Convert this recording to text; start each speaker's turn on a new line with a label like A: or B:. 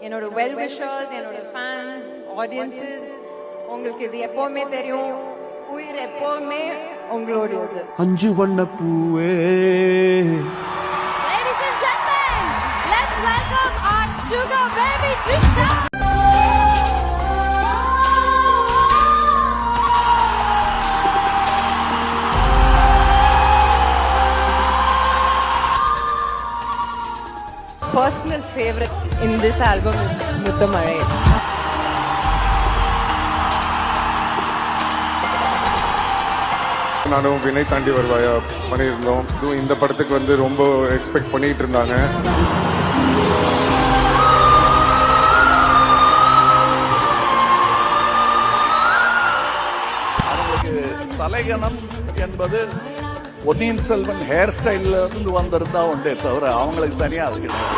A: என்னோட well wishers, என்னோட fans, audiences, உங்களுக்கு இது எப்பவுமே தெரியும், உயிர் எப்பவுமே உங்களோட.
B: அஞ்சு வண்ண பூவே.
C: Ladies and gentlemen, let's welcome our sugar baby Trisha.
A: Personal favorite in this album is Muthamazhai.
D: நானும் வினை தாண்டி வருவாயா பண்ணியிருந்தோம். இந்த படத்துக்கு வந்து ரொம்ப எக்ஸ்பெக்ட் பண்ணிட்டு இருந்தாங்க.
E: அவங்களுக்கு தலைகணம் என்பது பொன்னியின் செல்வன் ஹேர் ஸ்டைல்ல இருந்து வந்திருந்தா உண்டே தவிர அவங்களுக்கு தனியா அது கிடையாது.